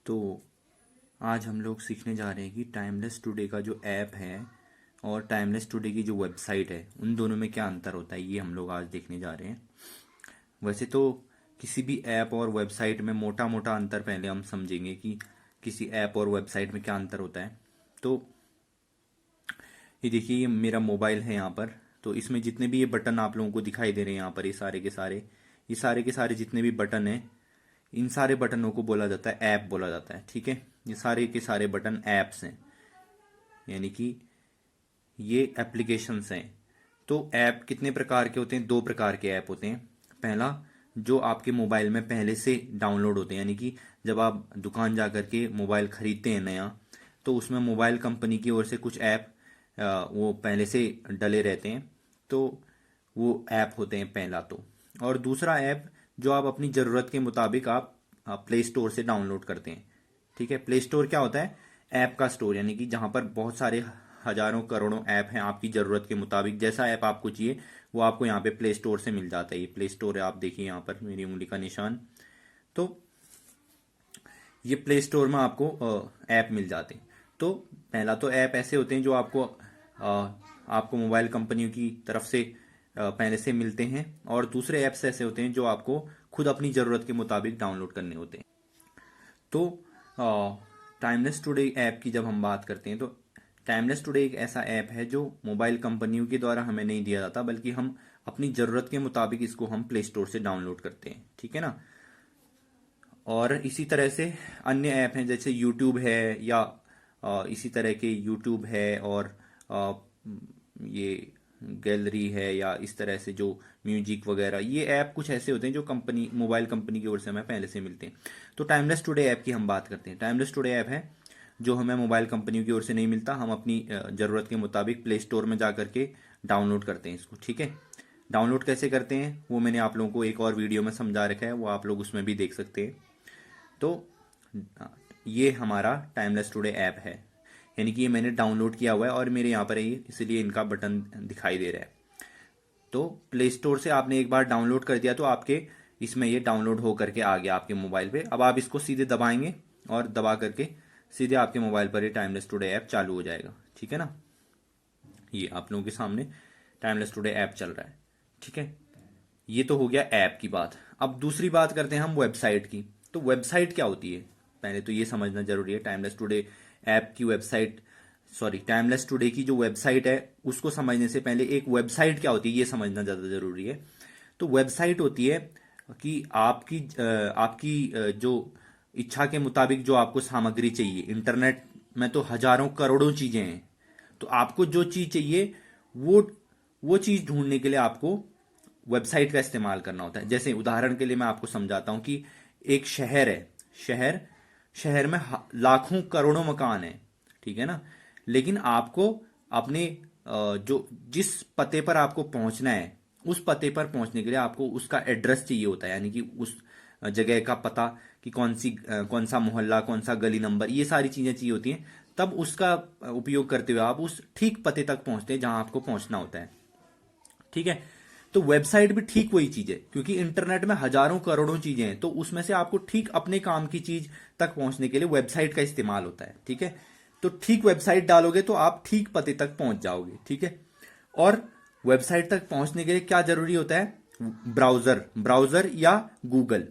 तो आज हम लोग सीखने जा रहे हैं कि टाइमलेस टुडे का जो ऐप है और टाइमलेस टुडे की जो वेबसाइट है उन दोनों में क्या अंतर होता है, ये हम लोग आज देखने जा रहे हैं। वैसे तो किसी भी ऐप और वेबसाइट में मोटा मोटा अंतर पहले हम समझेंगे कि किसी ऐप और वेबसाइट में क्या अंतर होता है। तो ये देखिए, ये मेरा मोबाइल है यहाँ पर। तो इसमें जितने भी ये बटन आप लोगों को दिखाई दे रहे हैं यहाँ पर, ये सारे के सारे जितने भी बटन हैं, इन सारे बटनों को बोला जाता है ऐप बोला जाता है। ठीक है, ये सारे के सारे बटन ऐप्स हैं, यानी कि ये एप्लीकेशंस हैं। तो ऐप कितने प्रकार के होते हैं? दो प्रकार के ऐप होते हैं। पहला, जो आपके मोबाइल में पहले से डाउनलोड होते हैं, यानी कि जब आप दुकान जा करके मोबाइल खरीदते हैं नया, तो उसमें मोबाइल कंपनी की ओर से कुछ ऐप वो पहले से डले रहते हैं, तो वो ऐप होते हैं पहला। तो और दूसरा ऐप जो आप अपनी ज़रूरत के मुताबिक आप प्ले स्टोर से डाउनलोड करते हैं। ठीक है, प्ले स्टोर क्या होता है? ऐप का स्टोर, यानी कि जहां पर बहुत सारे हजारों करोड़ों ऐप हैं। आपकी ज़रूरत के मुताबिक जैसा ऐप आपको चाहिए वो आपको यहाँ पे प्ले स्टोर से मिल जाता है। ये प्ले स्टोर है, आप देखिए यहाँ पर मेरी उंगली का निशान। तो ये प्ले स्टोर में आपको ऐप मिल जाते हैं। तो पहला तो ऐप ऐसे होते हैं जो आपको मोबाइल कंपनियों की तरफ से पहले से मिलते हैं, और दूसरे ऐप्स ऐसे होते हैं जो आपको खुद अपनी ज़रूरत के मुताबिक डाउनलोड करने होते हैं। तो टाइमलेस टुडे ऐप की जब हम बात करते हैं, तो टाइमलेस टुडे एक ऐसा ऐप है जो मोबाइल कंपनियों के द्वारा हमें नहीं दिया जाता, बल्कि हम अपनी ज़रूरत के मुताबिक इसको हम प्ले स्टोर से डाउनलोड करते हैं। ठीक है ना। और इसी तरह से अन्य ऐप हैं, जैसे यूट्यूब है, या इसी तरह के यूट्यूब है, और ये गैलरी है, या इस तरह से जो म्यूजिक वगैरह, ये ऐप कुछ ऐसे होते हैं जो कंपनी मोबाइल कंपनी की ओर से हमें पहले से मिलते हैं। तो टाइमलेस टुडे ऐप की हम बात करते हैं। टाइमलेस टुडे ऐप है जो हमें मोबाइल कंपनियों की ओर से नहीं मिलता, हम अपनी ज़रूरत के मुताबिक प्ले स्टोर में जा करके डाउनलोड करते हैं इसको। ठीक है, डाउनलोड कैसे करते हैं वो मैंने आप लोगों को एक और वीडियो में समझा रखा है, वो आप लोग उसमें भी देख सकते हैं। तो ये हमारा टाइमलेस टुडे ऐप है, यानी कि ये मैंने डाउनलोड किया हुआ है और मेरे यहाँ पर है, इसलिए इनका बटन दिखाई दे रहा है। तो प्ले स्टोर से आपने एक बार डाउनलोड कर दिया तो आपके इसमें ये डाउनलोड हो करके आ गया आपके मोबाइल पे। अब आप इसको सीधे दबाएंगे और दबा करके सीधे आपके मोबाइल पर ये टाइमलेस टुडे ऐप चालू हो जाएगा। ठीक है ना, ये आप लोगों के सामने टाइमलेस टुडे ऐप चल रहा है। ठीक है, ये तो हो गया ऐप की बात। अब दूसरी बात करते हैं हम वेबसाइट की। तो वेबसाइट क्या होती है, पहले तो ये समझना जरूरी है। टाइमलेस टुडे ऐप की वेबसाइट, सॉरी, टाइमलेस टुडे की जो वेबसाइट है उसको समझने से पहले एक वेबसाइट क्या होती है ये समझना ज़्यादा जरूरी है। तो वेबसाइट होती है कि आपकी जो इच्छा के मुताबिक जो आपको सामग्री चाहिए। इंटरनेट में तो हजारों करोड़ों चीज़ें हैं, तो आपको जो चीज़ चाहिए वो वो चीज़ ढूंढने के लिए आपको वेबसाइट का इस्तेमाल करना होता है। जैसे उदाहरण के लिए मैं आपको समझाता हूं कि एक शहर है, शहर शहर में लाखों करोड़ों मकान है। ठीक है ना, लेकिन आपको अपने जो जिस पते पर आपको पहुंचना है उस पते पर पहुंचने के लिए आपको उसका एड्रेस चाहिए होता है, यानी कि उस जगह का पता, कि कौन सा मोहल्ला, कौन सा गली नंबर, ये सारी चीजें चाहिए होती हैं। तब उसका उपयोग करते हुए आप उस ठीक पते तक पहुंचते हैं जहां आपको पहुंचना होता है। ठीक है, तो वेबसाइट भी ठीक वही चीज है, क्योंकि इंटरनेट में हजारों करोड़ों चीजें हैं, तो उसमें से आपको ठीक अपने काम की चीज तक पहुंचने के लिए वेबसाइट का इस्तेमाल होता है। ठीक है, तो ठीक वेबसाइट डालोगे तो आप ठीक पते तक पहुंच जाओगे। ठीक है, और वेबसाइट तक पहुंचने के लिए क्या जरूरी होता है? ब्राउजर, ब्राउजर या गूगल।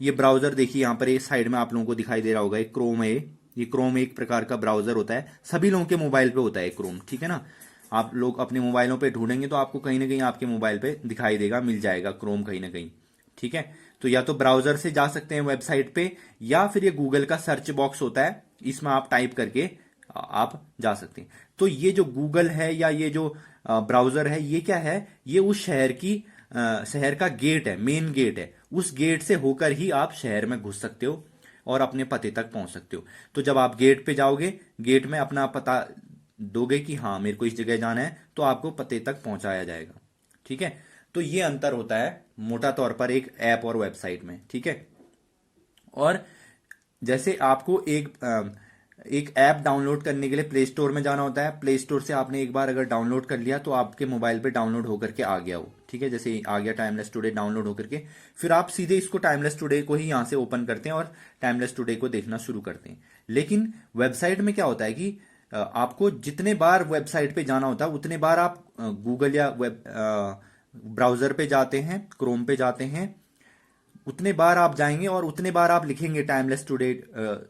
ये ब्राउजर देखिए यहाँ पर, ये साइड में आप लोगों को दिखाई दे रहा होगा, एक क्रोम है। ये क्रोम एक प्रकार का ब्राउजर होता है, सभी लोगों के मोबाइल पे होता है क्रोम। ठीक है ना, आप लोग अपने मोबाइलों पे ढूंढेंगे तो आपको कहीं ना कहीं आपके मोबाइल पे दिखाई देगा, मिल जाएगा क्रोम कहीं ना कहीं। ठीक है, तो या तो ब्राउजर से जा सकते हैं वेबसाइट पे, या फिर ये गूगल का सर्च बॉक्स होता है, इसमें आप टाइप करके आप जा सकते हैं। तो ये जो गूगल है या ये जो ब्राउजर है, ये क्या है? ये उस शहर का गेट है, मेन गेट है। उस गेट से होकर ही आप शहर में घुस सकते हो और अपने पते तक पहुंच सकते हो। तो जब आप गेट पे जाओगे, गेट में अपना पता दोगे कि हाँ मेरे को इस जगह जाना है, तो आपको पते तक पहुंचाया जाएगा। ठीक है, तो ये अंतर होता है मोटा तौर पर एक ऐप और वेबसाइट में। ठीक है, और जैसे आपको एक ऐप डाउनलोड करने के लिए प्ले स्टोर में जाना होता है। प्ले स्टोर से आपने एक बार अगर डाउनलोड कर लिया तो आपके मोबाइल पे डाउनलोड होकर के आ गया वो, ठीक है, जैसे आ गया टाइमलेस टुडे डाउनलोड होकर के, फिर आप सीधे इसको टाइमलेस टुडे को ही यहाँ से ओपन करते हैं और टाइमलेस टुडे को देखना शुरू करते हैं। लेकिन वेबसाइट में क्या होता है कि आपको जितने बार वेबसाइट पे जाना होता है उतने बार आप गूगल या वेब ब्राउजर पे जाते हैं, क्रोम पे जाते हैं, उतने बार आप जाएंगे और उतने बार आप लिखेंगे टाइमलेस टुडे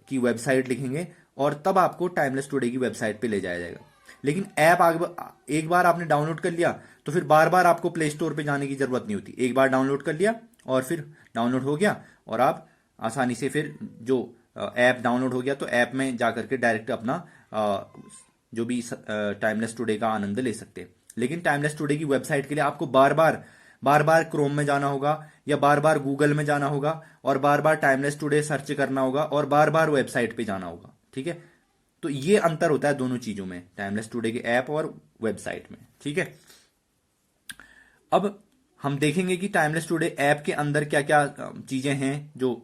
की वेबसाइट लिखेंगे और तब आपको टाइमलेस टुडे की वेबसाइट पे ले जाया जाएगा। लेकिन ऐप एक बार आपने डाउनलोड कर लिया तो फिर बार बार आपको प्ले स्टोर पे जाने की जरूरत नहीं होती। एक बार डाउनलोड कर लिया और फिर डाउनलोड हो गया और आप आसानी से फिर जो ऐप डाउनलोड हो गया तो ऐप में जाकर के डायरेक्ट अपना जो भी टाइमलेस टुडे का आनंद ले सकते हैं। लेकिन टाइमलेस टुडे की वेबसाइट के लिए आपको बार बार क्रोम में जाना होगा या बार बार गूगल में जाना होगा और बार बार टाइमलेस टुडे सर्च करना होगा और बार बार वेबसाइट पे जाना होगा, ठीक है। तो ये अंतर होता है दोनों चीजों में, टाइमलेस टुडे के ऐप और वेबसाइट में, ठीक है। अब हम देखेंगे कि टाइमलेस टुडे ऐप के अंदर क्या क्या चीजें हैं जो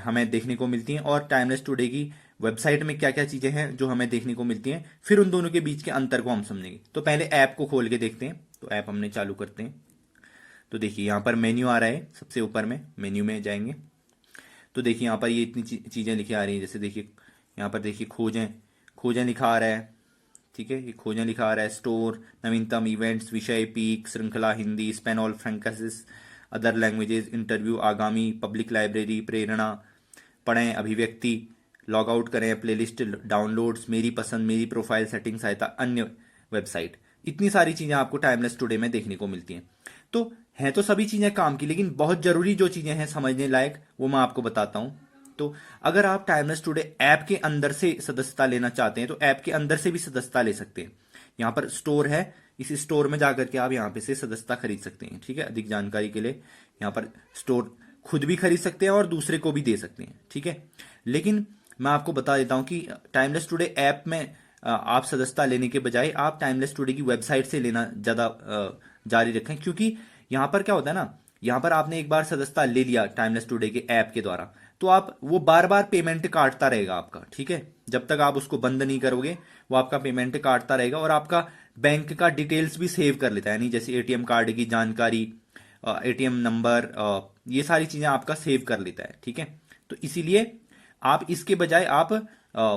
हमें देखने को मिलती हैं और टाइमलेस टुडे की वेबसाइट में क्या क्या चीजें हैं जो हमें देखने को मिलती हैं, फिर उन दोनों के बीच के अंतर को हम समझेंगे। तो पहले ऐप को खोल के देखते हैं। तो ऐप हमने चालू करते हैं तो देखिए यहाँ पर मेन्यू आ रहा है, सबसे ऊपर में मेन्यू में जाएंगे तो देखिए यहाँ पर ये इतनी चीजें लिखी आ रही हैं। जैसे देखिए यहाँ पर देखिए खोजें, खोजें लिखा आ रहा है, ठीक है, ये खोजें लिखा आ रहा है, स्टोर, नवीनतम इवेंट्स, विषय, पीक, श्रृंखला, हिंदी, स्पेन ऑल फ्रैंकसिस, अदर लैंग्वेजेस, इंटरव्यू, आगामी, पब्लिक लाइब्रेरी, प्रेरणा, पढ़ें, अभिव्यक्ति, लॉग आउट करें, प्लेलिस्ट, डाउनलोड्स, मेरी पसंद, मेरी प्रोफाइल, सेटिंग, सहायता, अन्य, वेबसाइट। इतनी सारी चीजें आपको टाइमलेस टुडे में देखने को मिलती हैं। तो हैं तो सभी चीजें काम की, लेकिन बहुत जरूरी जो चीजें हैं समझने लायक वो मैं आपको बताता हूं। तो अगर आप टाइमलेस टुडे ऐप के अंदर से सदस्यता लेना चाहते हैं तो ऐप के अंदर से भी सदस्यता ले सकते हैं। यहाँ पर स्टोर है, इस स्टोर में जाकर के आप यहाँ पे से सदस्यता खरीद सकते हैं, ठीक है। अधिक जानकारी के लिए यहाँ पर स्टोर खुद भी खरीद सकते हैं और दूसरे को भी दे सकते हैं, ठीक है। लेकिन मैं आपको बता देता हूं कि टाइमलेस टुडे ऐप में आप सदस्यता लेने के बजाय आप टाइमलेस टुडे की वेबसाइट से लेना ज्यादा जारी रखें, क्योंकि यहाँ पर क्या होता है ना, यहाँ पर आपने एक बार सदस्यता ले लिया टाइमलेस टुडे के ऐप के द्वारा तो आप वो बार बार पेमेंट काटता रहेगा आपका, ठीक है। जब तक आप उसको बंद नहीं करोगे वो आपका पेमेंट काटता रहेगा और आपका बैंक का डिटेल्स भी सेव कर लेता है, यानी जैसे एटीएम कार्ड की जानकारी, एटीएम नंबर, ये सारी चीजें आपका सेव कर लेता है, ठीक है। तो इसीलिए आप इसके बजाय आप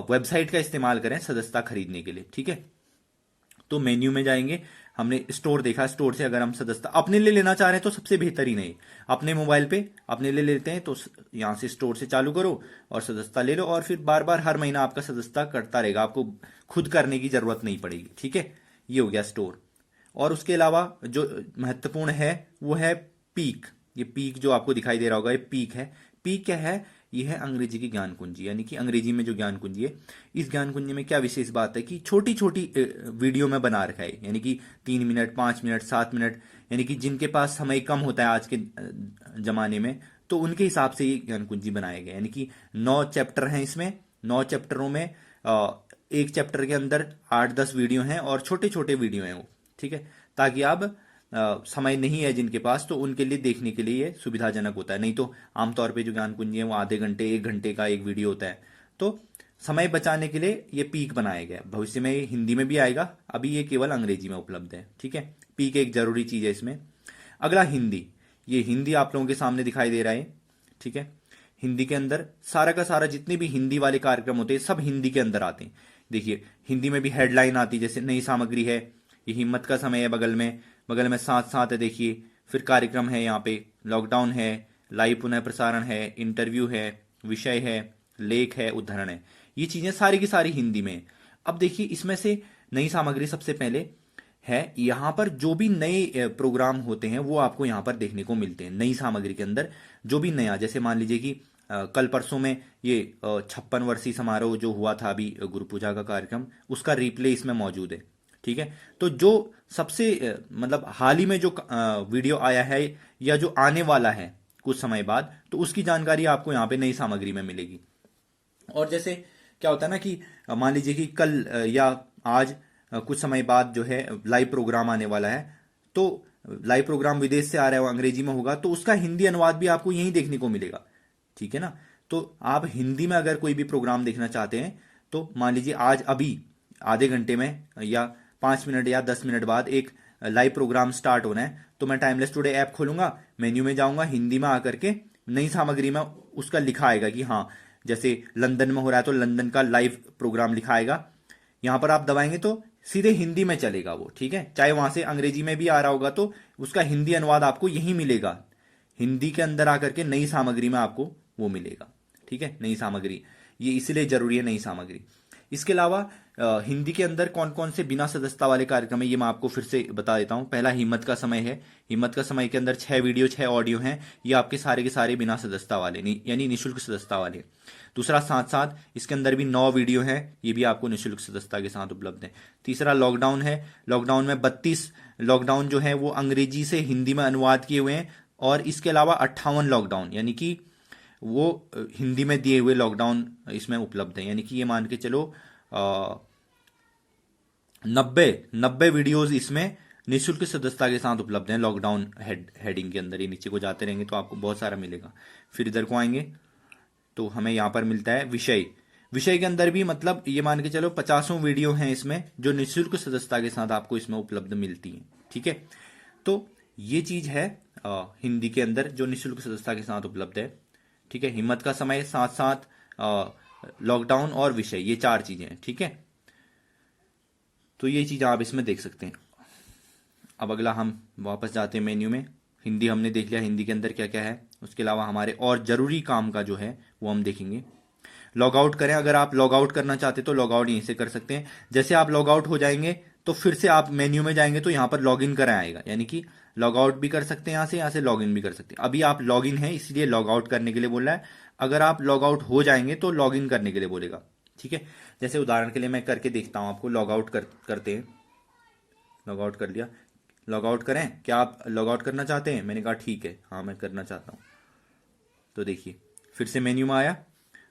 वेबसाइट का इस्तेमाल करें सदस्यता खरीदने के लिए, ठीक है। तो मेन्यू में जाएंगे, हमने स्टोर देखा, स्टोर से अगर हम सदस्यता अपने लिए लेना चाह रहे हैं तो सबसे बेहतर ही नहीं, अपने मोबाइल पे अपने लिए लेते हैं तो यहां से स्टोर से चालू करो और सदस्यता ले लो और फिर बार बार हर महीना आपका सदस्यता कटता रहेगा, आपको खुद करने की जरूरत नहीं पड़ेगी, ठीक है। ये हो गया स्टोर। और उसके अलावा जो महत्वपूर्ण है वो है पीक। ये पीक जो आपको दिखाई दे रहा होगा, ये पीक है। पीक क्या है? ये है अंग्रेजी की ज्ञान कुंजी, यानी कि अंग्रेजी में जो ज्ञान कुंजी है, इस ज्ञान कुंजी में क्या विशेष बात है कि छोटी छोटी वीडियो में बना रखा है, यानी कि 3 मिनट, 5 मिनट, 7 मिनट, यानी कि जिनके पास समय कम होता है आज के जमाने में तो उनके हिसाब से ये ज्ञान कुंजी बनाया गया। यानी कि 9 चैप्टर हैं इसमें, 9 चैप्टरों में एक चैप्टर के अंदर 8-10 वीडियो हैं और छोटे छोटे वीडियो हैं वो, ठीक है, ताकि आप समय नहीं है जिनके पास तो उनके लिए देखने के लिए ये सुविधाजनक होता है। नहीं तो आमतौर पे जो ज्ञान कुंजी है वो आधे घंटे 1 घंटे का एक वीडियो होता है। तो समय बचाने के लिए ये पीक बनाया गया है। भविष्य में ये हिंदी में भी आएगा, अभी ये केवल अंग्रेजी में उपलब्ध है, ठीक है। पीक एक जरूरी चीज है इसमें। अगला हिंदी, ये हिंदी आप लोगों के सामने दिखाई दे रहा है, ठीक है। हिंदी के अंदर सारा का सारा जितने भी हिंदी वाले कार्यक्रम होते हैं सब हिंदी के अंदर आते हैं। देखिए हिंदी में भी हेडलाइन आती है, जैसे नई सामग्री है, ये हिम्मत का समय है, बगल में साथ साथ है, देखिए फिर कार्यक्रम है, यहाँ पे लॉकडाउन है, लाइव पुनः प्रसारण है, इंटरव्यू है, विषय है, लेख है, उद्धरण है। ये चीजें सारी की सारी हिंदी में है। अब देखिए इसमें से नई सामग्री सबसे पहले है, यहाँ पर जो भी नए प्रोग्राम होते हैं वो आपको यहाँ पर देखने को मिलते हैं। नई सामग्री के अंदर जो भी नया, जैसे मान लीजिए कि कल परसों में ये 56 वर्षीय समारोह जो हुआ था अभी गुरु पूजा का कार्यक्रम, उसका रिप्ले इसमें मौजूद है, ठीक है। तो जो सबसे मतलब हाल ही में जो वीडियो आया है या जो आने वाला है कुछ समय बाद, तो उसकी जानकारी आपको यहाँ पे नई सामग्री में मिलेगी। और जैसे क्या होता है ना कि मान लीजिए कि कल या आज कुछ समय बाद जो है लाइव प्रोग्राम आने वाला है, तो लाइव प्रोग्राम विदेश से आ रहा है, वो अंग्रेजी में होगा, तो उसका हिंदी अनुवाद भी आपको यहीं देखने को मिलेगा, ठीक है ना। तो आप हिंदी में अगर कोई भी प्रोग्राम देखना चाहते हैं तो मान लीजिए आज अभी आधे घंटे में या 5 मिनट या 10 मिनट बाद एक लाइव प्रोग्राम स्टार्ट होना है, तो मैं टाइमलेस टुडे ऐप खोलूंगा, मेन्यू में जाऊंगा, हिंदी में आकर के नई सामग्री में उसका लिखा आएगा कि हाँ जैसे लंदन में हो रहा है तो लंदन का लाइव प्रोग्राम लिखा आएगा। यहां पर आप दबाएंगे तो सीधे हिंदी में चलेगा वो, ठीक है। चाहे वहां से अंग्रेजी में भी आ रहा होगा तो उसका हिंदी अनुवाद आपको यही मिलेगा, हिंदी के अंदर आकर के नई सामग्री में आपको वो मिलेगा, ठीक है। नई सामग्री ये इसलिए जरूरी है, नई सामग्री। इसके अलावा हिंदी के अंदर कौन कौन से बिना सदस्यता वाले कार्यक्रम है ये मैं आपको फिर से बता देता हूं। पहला हिम्मत का समय है। हिम्मत का समय के अंदर 6 वीडियो 6 ऑडियो हैं, ये आपके सारे के सारे बिना सदस्यता वाले यानी निःशुल्क सदस्यता वाले। दूसरा साथ साथ इसके अंदर भी 9 वीडियो हैं, ये भी आपको निःशुल्क सदस्यता के साथ उपलब्ध है। तीसरा लॉकडाउन है। लॉकडाउन में 32 लॉकडाउन जो है वो अंग्रेजी से हिंदी में अनुवाद किए हुए हैं, और इसके अलावा 58 लॉकडाउन यानी कि वो हिंदी में दिए हुए लॉकडाउन इसमें उपलब्ध है। यानी कि ये मान के चलो 90 वीडियोज इसमें निःशुल्क सदस्यता के साथ उपलब्ध हैं लॉकडाउन हेडिंग के अंदर। ये नीचे को जाते रहेंगे तो आपको बहुत सारा मिलेगा। फिर इधर को आएंगे तो हमें यहां पर मिलता है विषय। विषय के अंदर भी मतलब ये मान के चलो 50 वीडियो हैं इसमें जो निःशुल्क सदस्यता के साथ आपको इसमें उपलब्ध मिलती हैं, ठीक है। तो ये चीज है हिंदी के अंदर जो निःशुल्क सदस्यता के साथ उपलब्ध है, ठीक है। हिम्मत का समय, साथ साथ लॉकडाउन और विषय, ये 4 चीजें हैं, ठीक है। तो ये चीज आप इसमें देख सकते हैं। अब अगला हम वापस जाते हैं मेन्यू में। हिंदी हमने देख लिया, हिंदी के अंदर क्या क्या है। उसके अलावा हमारे और जरूरी काम का जो है वो हम देखेंगे। लॉग आउट करें, अगर आप लॉग आउट करना चाहते तो लॉग आउट यहीं से कर सकते हैं। जैसे आप लॉग आउट हो जाएंगे तो फिर से आप मेन्यू में जाएंगे तो यहां पर लॉग इन करें आएगा, यानी कि लॉग आउट भी कर सकते हैं यहाँ से लॉग इन भी कर सकते हैं। अभी आप लॉग इन है इसलिए लॉग आउट करने के लिए बोल रहा है। अगर आप लॉग आउट हो जाएंगे तो लॉग इन करने के लिए बोलेगा, ठीक है। जैसे उदाहरण के लिए मैं करके देखता हूं आपको। लॉग आउट करते हैं। लॉग आउट कर लिया। लॉग आउट करें, क्या आप लॉग आउट करना चाहते हैं? मैंने कहा ठीक है, हाँ मैं करना चाहता हूं। तो देखिए फिर से मेन्यू में आया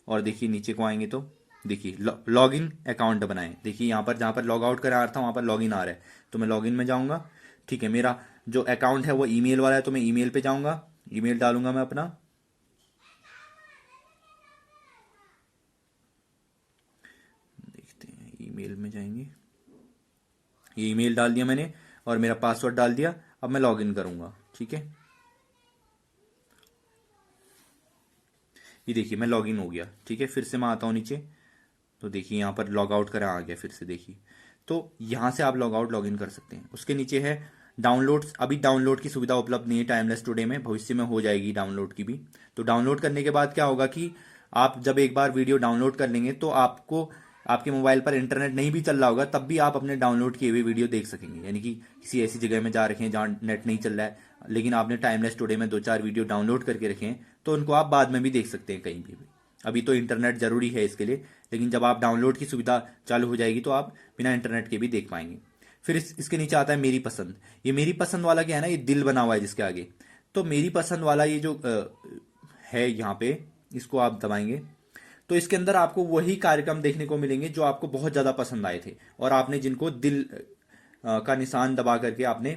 और देखिए नीचे को आएंगे तो देखिए लॉग इन अकाउंट बनाए। देखिए यहाँ पर जहां पर लॉग आउट करा था वहां पर लॉग इन आ रहा है, तो मैं लॉग इन में जाऊंगा, ठीक है। मेरा जो अकाउंट है वो ईमेल वाला है तो मैं ईमेल पे जाऊंगा, ईमेल डालूंगा मैं अपना। देखते हैं, ईमेल में जाएंगे, ये ईमेल डाल दिया मैंने और मेरा पासवर्ड डाल दिया। अब मैं लॉग इन करूंगा, ठीक है। ये देखिए मैं लॉग इन हो गया, ठीक है। फिर से मैं आता हूं नीचे तो देखिए यहाँ पर लॉग आउट करा आ गया फिर से। देखिए तो यहां से आप लॉग आउट लॉग इन कर सकते हैं। उसके नीचे है डाउनलोड्स। अभी डाउनलोड की सुविधा उपलब्ध नहीं है टाइमलेस टुडे में, भविष्य में हो जाएगी डाउनलोड की भी। तो डाउनलोड करने के बाद क्या होगा कि आप जब एक बार वीडियो डाउनलोड कर लेंगे तो आपको आपके मोबाइल पर इंटरनेट नहीं भी चल रहा होगा तब भी आप अपने डाउनलोड किए हुए वीडियो देख सकेंगे। यानी कि किसी ऐसी जगह में जा रखे हैं जहां नेट नहीं चल रहा है लेकिन आपने टाइमलेस टुडे में 2-4 वीडियो डाउनलोड करके रखे हैं तो उनको आप बाद में भी देख सकते हैं कहीं भी। अभी तो इंटरनेट जरूरी है इसके लिए, लेकिन जब आप डाउनलोड की सुविधा चालू हो जाएगी तो आप बिना इंटरनेट के भी देख पाएंगे। फिर इसके नीचे आता है मेरी पसंद। ये मेरी पसंद वाला क्या है ना, ये दिल बना हुआ है जिसके आगे। तो मेरी पसंद वाला ये जो है यहाँ पे, इसको आप दबाएंगे तो इसके अंदर आपको वही कार्यक्रम देखने को मिलेंगे जो आपको बहुत ज्यादा पसंद आए थे और आपने जिनको दिल का निशान दबा करके आपने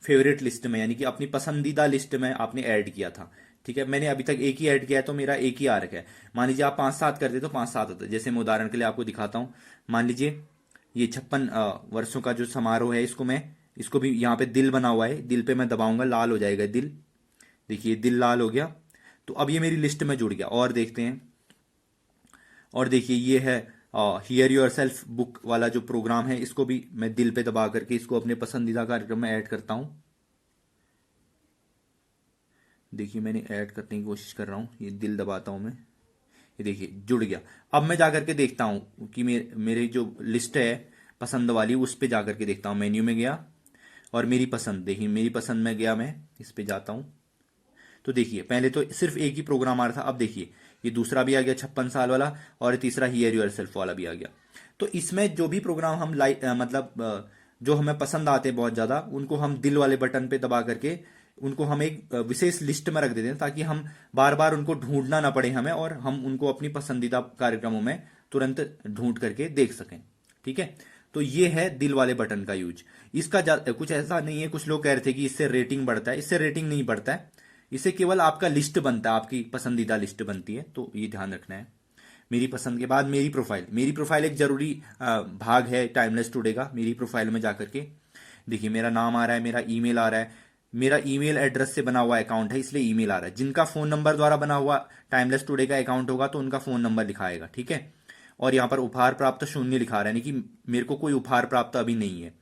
फेवरेट लिस्ट में यानी कि अपनी पसंदीदा लिस्ट में आपने ऐड किया था, ठीक है। मैंने अभी तक एक ही ऐड किया है तो मेरा एक ही आ रखा है। मान लीजिए आप 5-7 करते तो 5-7 होता। जैसे मैं उदाहरण के लिए आपको दिखाता हूं। मान लीजिए ये 56 वर्षों का जो समारोह है, इसको भी यहाँ पे दिल बना हुआ है, दिल पे मैं दबाऊंगा, लाल हो जाएगा दिल। देखिए दिल लाल हो गया तो अब ये मेरी लिस्ट में जुड़ गया। और देखते हैं, और देखिए ये है हियर योर सेल्फ बुक वाला जो प्रोग्राम है, इसको भी मैं दिल पे दबा करके इसको अपने पसंदीदा कार्यक्रम में ऐड करता हूं। देखिए मैंने ऐड करने की कोशिश कर रहा हूं, ये दिल दबाता हूं मैं, ये देखिए जुड़ गया। अब मैं जाकर के देखता हूं कि मेरे जो लिस्ट है पसंद वाली उस पे जाकर के देखता हूं। मेन्यू में गया और मेरी पसंद, देखिए मेरी पसंद में गया, मैं इस पे जाता हूं तो देखिए पहले तो सिर्फ एक ही प्रोग्राम आ रहा था, अब देखिए ये दूसरा भी आ गया 56 साल वाला और तीसरा हियर योर सेल्फ वाला भी आ गया। तो इसमें जो भी प्रोग्राम हम जो हमें पसंद आते हैं बहुत ज्यादा, उनको हम दिल वाले बटन पे दबा करके उनको हम एक विशेष लिस्ट में रख देते हैं ताकि हम बार बार उनको ढूंढना ना पड़े हमें और हम उनको अपनी पसंदीदा कार्यक्रमों में तुरंत ढूंढ करके देख सकें, ठीक है। तो ये है दिल वाले बटन का यूज। इसका कुछ ऐसा नहीं है, कुछ लोग कह रहे थे कि इससे रेटिंग बढ़ता है, इससे रेटिंग नहीं बढ़ता है। इससे केवल आपका लिस्ट बनता है, आपकी पसंदीदा लिस्ट बनती है, तो ये ध्यान रखना है। मेरी पसंद के बाद मेरी प्रोफाइल एक जरूरी भाग है टाइमलेस टुडे का। मेरी प्रोफाइल में जाकर के देखिए मेरा नाम आ रहा है, मेरा ईमेल आ रहा है, मेरा ईमेल एड्रेस से बना हुआ अकाउंट है इसलिए ईमेल आ रहा है। जिनका फोन नंबर द्वारा बना हुआ टाइमलेस टुडे का अकाउंट होगा तो उनका फोन नंबर लिखा आएगा, ठीक है। और यहाँ पर उपहार प्राप्त 0 लिखा रहा है, यानी कि मेरे को कोई उपहार प्राप्त अभी नहीं है।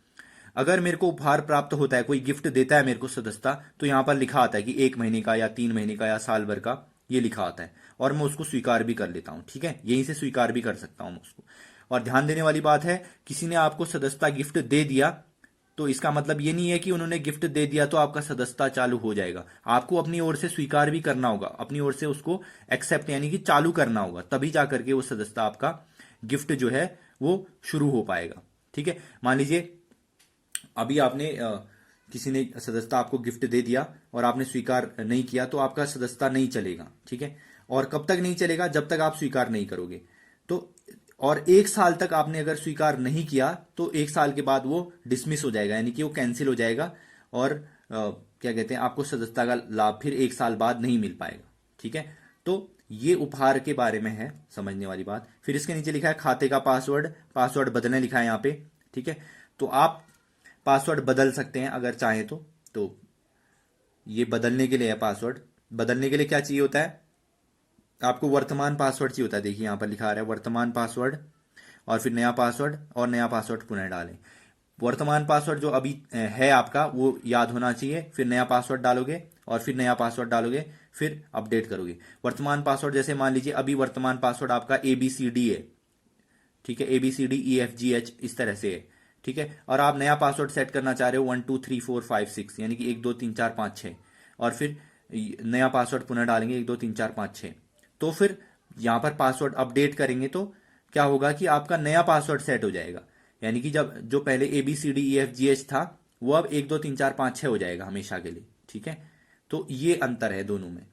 अगर मेरे को उपहार प्राप्त होता है, कोई गिफ्ट देता है मेरे को सदस्यता, तो यहाँ पर लिखा आता है कि 1 महीने का या 3 महीने का या साल भर का, ये लिखा आता है और मैं उसको स्वीकार भी कर लेता हूँ, ठीक है। यहीं से स्वीकार भी कर सकता हूँ मैं उसको। और ध्यान देने वाली बात है, किसी ने आपको सदस्यता गिफ्ट दे दिया तो इसका मतलब ये नहीं है कि उन्होंने गिफ्ट दे दिया तो आपका सदस्यता चालू हो जाएगा। आपको अपनी ओर से स्वीकार भी करना होगा, अपनी ओर से उसको एक्सेप्ट यानी कि चालू करना होगा, तभी जाकर के वो सदस्यता आपका गिफ्ट जो है वो शुरू हो पाएगा, ठीक है। मान लीजिए अभी आपने किसी ने सदस्यता आपको गिफ्ट दे दिया और आपने स्वीकार नहीं किया तो आपका सदस्यता नहीं चलेगा, ठीक है। और कब तक नहीं चलेगा? जब तक आप स्वीकार नहीं करोगे। तो और 1 साल तक आपने अगर स्वीकार नहीं किया तो 1 साल के बाद वो डिसमिस हो जाएगा, यानी कि वो कैंसिल हो जाएगा और क्या कहते हैं, आपको सदस्यता का लाभ फिर 1 साल बाद नहीं मिल पाएगा, ठीक है। तो ये उपहार के बारे में है समझने वाली बात। फिर इसके नीचे लिखा है खाते का पासवर्ड, पासवर्ड बदलने लिखा है यहाँ पे, ठीक है। तो आप पासवर्ड बदल सकते हैं अगर चाहें तो ये बदलने के लिए है पासवर्ड। बदलने के लिए क्या चाहिए होता है? आपको वर्तमान पासवर्ड चाहिए होता है। देखिए यहाँ पर लिखा आ रहा है वर्तमान पासवर्ड और फिर नया पासवर्ड और नया पासवर्ड पुनः डालें। वर्तमान पासवर्ड जो अभी है आपका वो याद होना चाहिए, फिर नया पासवर्ड डालोगे और फिर नया पासवर्ड डालोगे, फिर अपडेट करोगे। वर्तमान पासवर्ड जैसे मान लीजिए अभी वर्तमान पासवर्ड आपका ABCD है, ठीक है, ABCDEFGH इस तरह से है, ठीक है। और आप नया पासवर्ड सेट करना चाह रहे हो 1 2 3 4 5 6 यानी कि 1 2 3 4 5 6 और फिर नया पासवर्ड पुनः डालेंगे 1 2 3 4 5 6। तो फिर यहां पर पासवर्ड अपडेट करेंगे तो क्या होगा कि आपका नया पासवर्ड सेट हो जाएगा, यानी कि जब जो पहले ABCDEFGH था वो अब 1 2 3 4 5 6 हो जाएगा हमेशा के लिए, ठीक है। तो ये अंतर है दोनों में।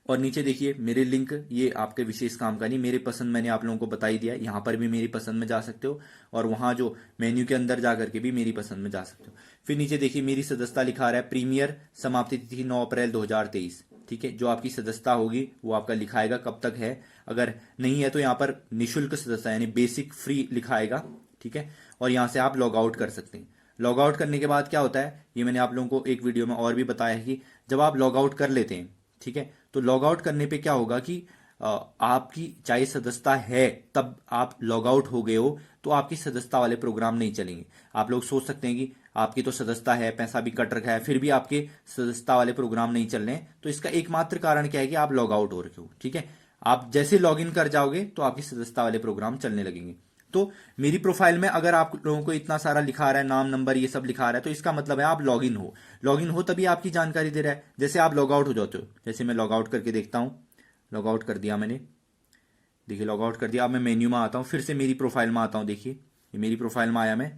और नीचे देखिए मेरे लिंक, ये आपके विशेष काम का नहीं, मेरे पसंद मैंने आप लोगों को बता ही दिया। यहाँ पर भी मेरी पसंद में जा सकते हो और वहाँ जो मेन्यू के अंदर जा करके भी मेरी पसंद में जा सकते हो। फिर नीचे देखिए मेरी सदस्यता लिखा रहा है प्रीमियर, समाप्ति तिथि 9 अप्रैल 2023, ठीक है। जो आपकी सदस्यता होगी वो आपका लिखाएगा कब तक है, अगर नहीं है तो यहाँ पर निःशुल्क सदस्यता यानी बेसिक फ्री लिखाएगा, ठीक है। और यहाँ से आप लॉग आउट कर सकते हैं। लॉग आउट करने के बाद क्या होता है, ये मैंने आप लोगों को एक वीडियो में और भी बताया है कि जब आप लॉग आउट कर लेते हैं, ठीक है, तो लॉग आउट करने पे क्या होगा कि आपकी चाहे सदस्यता है तब आप लॉग आउट हो गए हो तो आपकी सदस्यता वाले प्रोग्राम नहीं चलेंगे। आप लोग सोच सकते हैं कि आपकी तो सदस्यता है, पैसा भी कट रखा है, फिर भी आपके सदस्यता वाले प्रोग्राम नहीं चल रहे हैं, तो इसका एकमात्र कारण क्या है कि आप लॉग आउट हो रहे हो, ठीक है। आप जैसे लॉग इन कर जाओगे तो आपकी सदस्यता वाले प्रोग्राम चलने लगेंगे। तो मेरी प्रोफाइल में अगर आप लोगों को इतना सारा लिखा रहा है, नाम नंबर ये सब लिखा रहा है, तो इसका मतलब है आप लॉग इन हो। लॉग इन हो तभी आपकी जानकारी दे रहा है। जैसे आप लॉग आउट हो जाते हो, जैसे मैं लॉग आउट करके देखता हूं, लॉग आउट कर दिया मैंने, देखिए लॉग आउट कर दिया। अब मैं मेन्यू में आता हूं, फिर से मेरी प्रोफाइल में आता हूं, देखिए ये मेरी प्रोफाइल में आया, मैं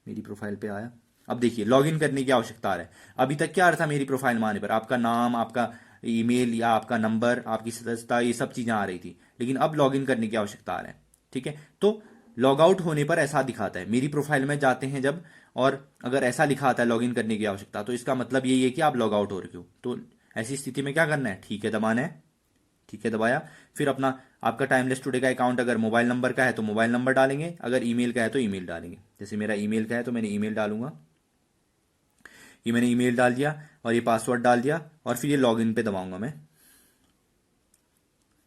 मेरी प्रोफाइल पे आया। अब देखिए लॉग इन करने की आवश्यकता आ रहा है। अभी तक क्या था मेरी प्रोफाइल में आने पर, आपका नाम, आपका ईमेल या आपका नंबर, आपकी सदस्यता, ये सब चीजें आ रही थी, लेकिन अब लॉग इन करने की आवश्यकता आ रहा है, ठीक है। तो लॉग आउट होने पर ऐसा दिखाता है, मेरी प्रोफाइल में जाते हैं जब और अगर ऐसा लिखा आता है लॉग इन करने की आवश्यकता, तो इसका मतलब यही है कि आप लॉग आउट हो रहे हो। तो ऐसी स्थिति में क्या करना है, ठीक है दबाना है, ठीक है दबाया। फिर अपना आपका टाइमलेस टुडे का अकाउंट अगर मोबाइल नंबर का है तो मोबाइल नंबर डालेंगे, अगर ईमेल का है तो ईमेल डालेंगे। जैसे मेरा ईमेल का है तो मैंने ईमेल डालूंगा, ये मैंने ईमेल डाल दिया और ये पासवर्ड डाल दिया और फिर ये लॉगिन पे दबाऊंगा मैं।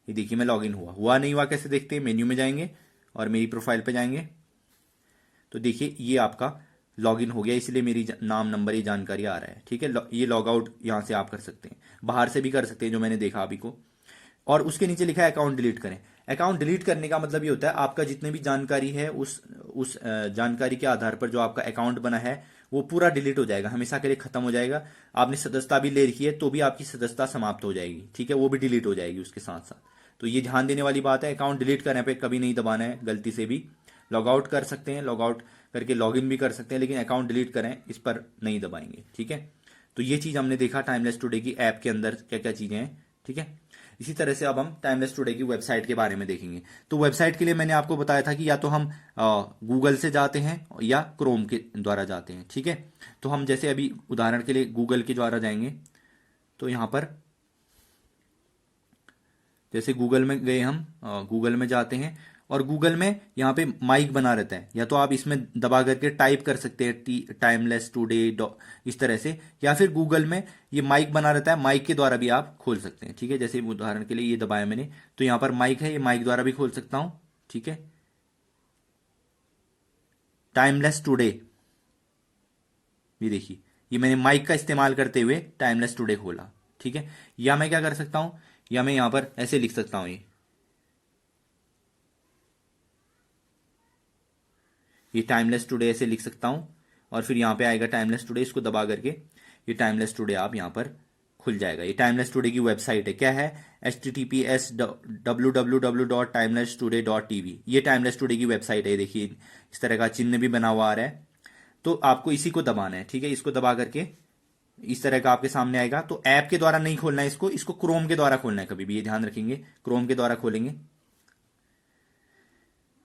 ये देखिए मैं लॉगिन हुआ, हुआ नहीं हुआ कैसे देखते हैं, मेन्यू में जाएंगे और मेरी प्रोफाइल पे जाएंगे तो देखिए ये आपका लॉगिन हो गया, इसलिए मेरी नाम नंबर ये जानकारी आ रहा है, ठीक है। ये लॉग आउट यहां से आप कर सकते हैं, बाहर से भी कर सकते हैं जो मैंने देखा अभी को। और उसके नीचे लिखा है अकाउंट डिलीट करें। अकाउंट डिलीट करने का मतलब ये होता है आपका जितने भी जानकारी है उस जानकारी के आधार पर जो आपका अकाउंट बना है वो पूरा डिलीट हो जाएगा, हमेशा के लिए खत्म हो जाएगा। आपने सदस्यता भी ले रखी है तो भी आपकी सदस्यता समाप्त हो जाएगी, ठीक है, वो भी डिलीट हो जाएगी उसके साथ साथ। तो ये ध्यान देने वाली बात है, अकाउंट डिलीट करने पे कभी नहीं दबाना है गलती से भी। लॉग आउट कर सकते हैं, लॉग आउट करके लॉग इन भी कर सकते हैं, लेकिन अकाउंट डिलीट करें इस पर नहीं दबाएंगे, ठीक है। तो ये चीज हमने देखा टाइमलेस टुडे की ऐप के अंदर क्या क्या चीजें हैं, ठीक है। इसी तरह से अब हम टाइमलेस टुडे की वेबसाइट के बारे में देखेंगे। तो वेबसाइट के लिए मैंने आपको बताया था कि या तो हम गूगल से जाते हैं या क्रोम के द्वारा जाते हैं, ठीक है। तो हम जैसे अभी उदाहरण के लिए गूगल के द्वारा जाएंगे, तो यहाँ पर जैसे गूगल में गए हम, गूगल में जाते हैं और गूगल में यहाँ पे माइक बना रहता है, या तो आप इसमें दबा करके टाइप कर सकते हैं टाइमलेस टुडे इस तरह से, या फिर गूगल में ये माइक बना रहता है, माइक के द्वारा भी आप खोल सकते हैं, ठीक है। जैसे उदाहरण के लिए ये दबाया मैंने, तो यहाँ पर माइक है, ये माइक द्वारा भी खोल सकता हूँ, ठीक है। टाइमलेस टुडे, ये देखिए, ये मैंने माइक का इस्तेमाल करते हुए टाइमलेस टुडे खोला, ठीक है। या मैं क्या कर सकता हूं, या मैं यहां पर ऐसे लिख सकता हूं, ये टाइमलेस टुडे ऐसे लिख सकता हूं, और फिर यहां पे आएगा टाइमलेस टुडे, इसको दबा करके ये टाइमलेस टुडे आप यहां पर खुल जाएगा। ये टाइमलेस टुडे की वेबसाइट है, क्या है, https://www.timelesstoday.tv, ये टाइमलेस टुडे की वेबसाइट है। देखिए इस तरह का चिन्ह भी बना हुआ आ रहा है, तो आपको इसी को दबाना है, ठीक है। इसको दबा करके इस तरह का आपके सामने आएगा। तो ऐप के द्वारा नहीं खोलना है इसको, इसको क्रोम के द्वारा खोलना है, कभी भी ये ध्यान रखेंगे, क्रोम के द्वारा खोलेंगे।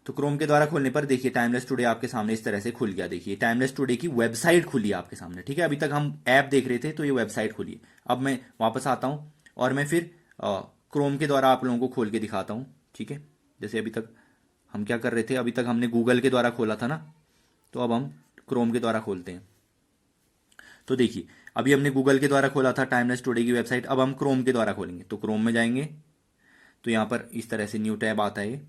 तो क्रोम के द्वारा खोलने पर देखिए टाइमलेस टुडे आपके सामने इस तरह से खुल गया। देखिए टाइमलेस टुडे की वेबसाइट खुली है आपके सामने, ठीक है। अभी तक हम ऐप देख रहे थे, तो ये वेबसाइट खुली है। अब मैं वापस आता हूं और मैं फिर क्रोम के द्वारा आप लोगों को खोल के दिखाता हूं, ठीक है। जैसे अभी तक हम क्या कर रहे थे, अभी तक हमने गूगल के द्वारा खोला था ना, तो अब हम क्रोम के द्वारा खोलते हैं। तो देखिए अभी हमने गूगल के द्वारा खोला था टाइमलेस टुडे की वेबसाइट, अब हम क्रोम के द्वारा खोलेंगे। तो क्रोम में जाएंगे, तो यहाँ पर इस तरह से न्यू टैब आता है,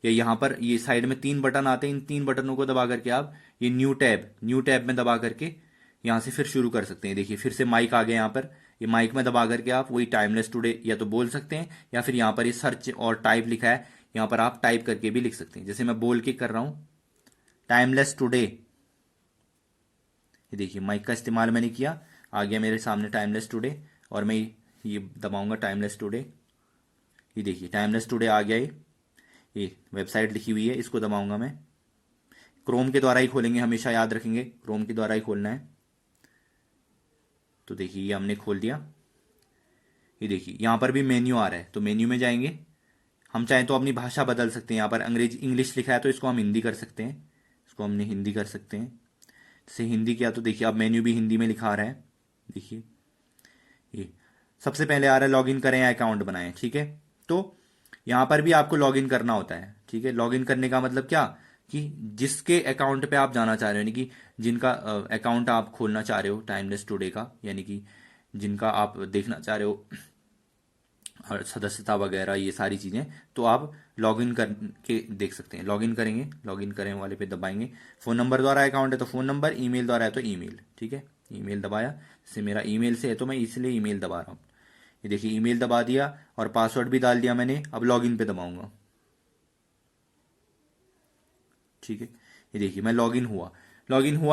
या यहाँ पर ये साइड में 3 बटन आते हैं, इन 3 बटनों को दबा करके आप ये न्यू टैब में दबा करके यहाँ से फिर शुरू कर सकते हैं। देखिए फिर से माइक आ गया यहाँ पर, ये माइक में दबा करके आप वही टाइमलेस टुडे या तो बोल सकते हैं, या फिर यहाँ पर ये सर्च और टाइप लिखा है, यहाँ पर आप टाइप करके भी लिख सकते हैं। जैसे मैं बोल के कर रहा हूँ टाइमलेस टुडे, ये देखिए माइक का इस्तेमाल मैंने किया, आ गया मेरे सामने टाइमलेस टुडे, और मैं ये दबाऊंगा टाइमलेस टुडे, ये देखिए टाइमलेस टुडे आ गया। ये वेबसाइट लिखी हुई है, इसको दबाऊंगा मैं। क्रोम के द्वारा ही खोलेंगे, हमेशा याद रखेंगे क्रोम के द्वारा ही खोलना है। तो देखिए ये हमने खोल दिया। ये देखिए यहाँ पर भी मेन्यू आ रहा है, तो मेन्यू में जाएंगे। हम चाहें तो अपनी भाषा बदल सकते हैं, यहाँ पर अंग्रेजी इंग्लिश लिखा है तो इसको हम हिंदी कर सकते हैं, इसको हमने हिंदी कर सकते हैं। जैसे हिंदी किया तो देखिए अब मेन्यू भी हिंदी में लिखा आ रहा है। देखिए ये सबसे पहले आ रहा है लॉगिन करें या अकाउंट बनाएं, ठीक है। तो यहाँ पर भी आपको लॉगिन करना होता है, ठीक है। लॉगिन करने का मतलब क्या, कि जिसके अकाउंट पे आप जाना चाह रहे हो, यानी कि जिनका अकाउंट आप खोलना चाह रहे हो टाइमलेस टुडे का, यानी कि जिनका आप देखना चाह रहे हो और सदस्यता वगैरह ये सारी चीज़ें, तो आप लॉगिन करके देख सकते हैं। लॉगिन करेंगे, लॉगिन करें वाले पे दबाएंगे। फ़ोन नंबर द्वारा अकाउंट है तो फ़ोन नंबर, ईमेल द्वारा है तो ईमेल, ठीक है। ईमेल दबाया, जैसे मेरा ईमेल से है तो मैं इसलिए ईमेल दबा रहा हूँ। ये देखिए ईमेल दबा दिया और पासवर्ड भी डाल दिया मैंने। अब लॉगिन पे दबाऊंगा, ठीक है। ये देखिए मैं लॉगिन हुआ